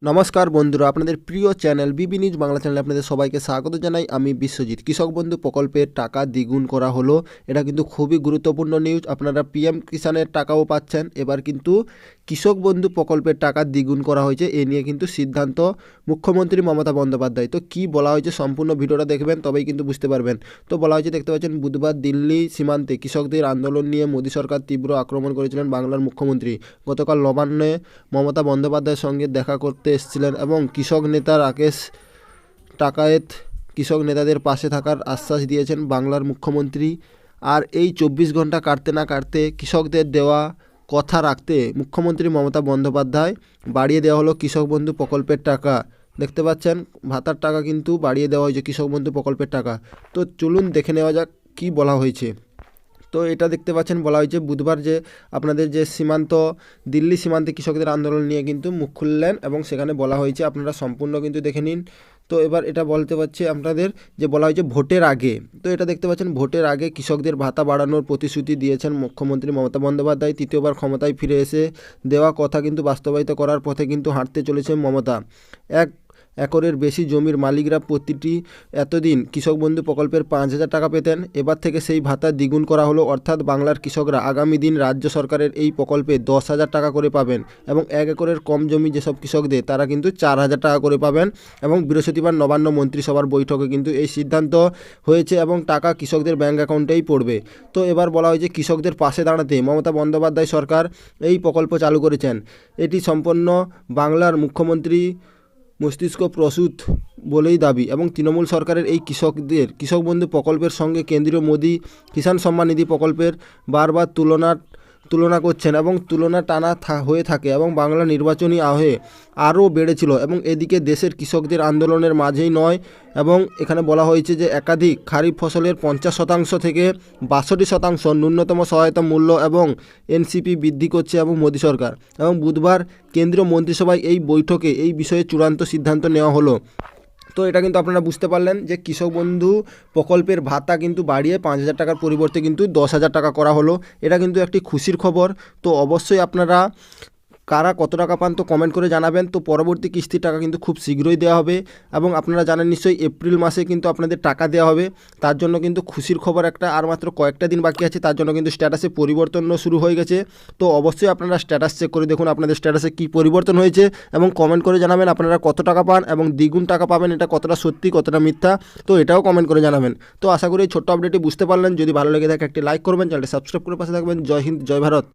নমস্কার বন্ধুরা, আপনাদের প্রিয় চ্যানেল বিবি নিউজ বাংলা চ্যানেলে আপনাদের সবাইকে স্বাগত জানাই। আমি বিশ্বজিৎ। কৃষক বন্ধু প্রকল্পের টাকা দ্বিগুণ করা হলো। এটা কিন্তু খুবই গুরুত্বপূর্ণ নিউজ। আপনারা পিএম কিষানের টাকাও পাচ্ছেন। এবার কিন্তু কৃষক বন্ধু প্রকল্পের টাকা দ্বিগুণ করা হয়েছে। এ নিয়ে কিন্তু সিদ্ধান্ত মুখ্যমন্ত্রী মমতা বন্দ্যোপাধ্যায়। তো কি বলা হয়েছে সম্পূর্ণ ভিডিওটা দেখবেন, তবেই কিন্তু বুঝতে পারবেন। তো বলা হয়েছে, দেখতে পাচ্ছেন, বুধবার দিল্লি সীমান্তে কৃষকদের আন্দোলন নিয়ে মোদী সরকার তীব্র আক্রমণ করেছিলেন বাংলার মুখ্যমন্ত্রী। গতকাল নবান্নে মমতা বন্দ্যোপাধ্যায়ের সঙ্গে দেখা করতে এসেছিলেন এবং কৃষক নেতা রাকেশ টাকায়েত কৃষক নেতাদের পাশে থাকার আশ্বাস দিয়েছেন বাংলার মুখ্যমন্ত্রী। আর এই 24 ঘন্টা কাটতে না কাটতে কৃষকদের দেওয়া কথা রাখতে মুখ্যমন্ত্রী মমতা বন্দ্যোপাধ্যায় বাড়িয়ে দেওয়া হলো কৃষক বন্ধু প্রকল্পের টাকা। দেখতে পাচ্ছেন, ভাতার টাকা কিন্তু বাড়িয়ে দেওয়া হয়েছে, কৃষক বন্ধু প্রকল্পের টাকা। তো চলুন দেখে নেওয়া যাক কী বলা হয়েছে। তো এটা দেখতে পাচ্ছেন, বলা হয়েছে বুধবার যে আপনাদের যে সীমান্ত দিল্লি সীমান্তে কৃষকদের আন্দোলন নিয়ে কিন্তু মুখ খুললেন এবং সেখানে বলা হয়েছে, আপনারা সম্পূর্ণ কিন্তু দেখে নিন। তো এবার এটা বলতে পারছি আপনাদের যে বলা হয়েছে ভোটের আগে। তো এটা দেখতে পাচ্ছেন, ভোটের আগে কৃষকদের ভাতা বাড়ানোর প্রতিশ্রুতি দিয়েছেন মুখ্যমন্ত্রী মমতা বন্দ্যোপাধ্যায়। তৃতীয়বার ক্ষমতায় ফিরে এসে দেওয়া কথা কিন্তু বাস্তবায়িত করার পথে কিন্তু হাঁটতে চলেছে মমতা। এক একরের বেশি জমির মালিকরা প্রতিটি এতদিন কৃষক বন্ধু প্রকল্পের 5,000 টাকা পেতেন। এবার থেকে সেই ভাতা দ্বিগুণ করা হলো, অর্থাৎ বাংলার কৃষকরা আগামী দিন রাজ্য সরকারের এই প্রকল্পে 10,000 টাকা করে পাবেন এবং 1 একরের কম জমি যেসব কৃষকদের, তারা কিন্তু 4,000 টাকা করে পাবেন। এবং বৃহস্পতিবার নবান্ন মন্ত্রিসভার বৈঠকে কিন্তু এই সিদ্ধান্ত হয়েছে এবং টাকা কৃষকদের ব্যাঙ্ক অ্যাকাউন্টেই পড়বে। তো এবার বলা হয়েছে, কৃষকদের পাশে দাঁড়াতে মমতা বন্দ্যোপাধ্যায় সরকার এই প্রকল্প চালু করেছেন। এটি সম্পন্ন বাংলার মুখ্যমন্ত্রী মস্তিষ্ক প্রসূত বলেই দাবি এবং তৃণমূল সরকারের এই কৃষক বন্ধু প্রকল্পের সঙ্গে কেন্দ্রীয় মোদী কিষাণ সম্মান নিধি প্রকল্পের বারবার তুলনা করছেন এবং তুলনা টানা হয়ে থাকে এবং বাংলা নির্বাচনী আহে আরও বেড়েছিল। এবং এদিকে দেশের কৃষকদের আন্দোলনের মাঝেই নয়, এবং এখানে বলা হয়েছে যে একাধিক খারিফ ফসলের 50% থেকে 62% ন্যূনতম সহায়তা মূল্য এবং এনসিপি বৃদ্ধি করছে এবং মোদী সরকার। এবং বুধবার কেন্দ্রীয় মন্ত্রিসভায় এই বৈঠকে এই বিষয়ে চূড়ান্ত সিদ্ধান্ত নেওয়া হলো। তো এটা কিন্তু আপনারা বুঝতে পারলেন যে কৃষক বন্ধু প্রকল্পের ভাতা কিন্তু বাড়িয়ে 5,000 টাকার পরিবর্তে কিন্তু 10,000 টাকা করা হলো। এটা কিন্তু একটি খুশির খবর। তো অবশ্যই আপনারা কারা কত টাকা পান তো কমেন্ট করে জানাবেন। তো পরবর্তী কিস্তির টাকা কিন্তু খুব শীঘ্রই দেওয়া হবে এবং আপনারা জানেন নিশ্চয়ই এপ্রিল মাসে কিন্তু আপনাদের টাকা দেওয়া হবে। তার জন্য কিন্তু খুশির খবর একটা, আর মাত্র কয়েকটা দিন বাকি আছে। তার জন্য কিন্তু স্ট্যাটাসে পরিবর্তনও শুরু হয়ে গেছে। তো অবশ্যই আপনারা স্ট্যাটাস চেক করে দেখুন আপনাদের স্ট্যাটাসে কী পরিবর্তন হয়েছে এবং কমেন্ট করে জানাবেন আপনারা কত টাকা পান এবং দ্বিগুণ টাকা পাবেন, এটা কতটা সত্যি কতটা মিথ্যা, তো এটাও কমেন্ট করে জানাবেন। তো আশা করি এই ছোট্ট আপডেটটি বুঝতে পারলেন। যদি ভালো লেগে থাকে একটি লাইক করবেন, চ্যানেলটি সাবস্ক্রাইব করে পাশে থাকবেন। জয় হিন্দ, জয় ভারত।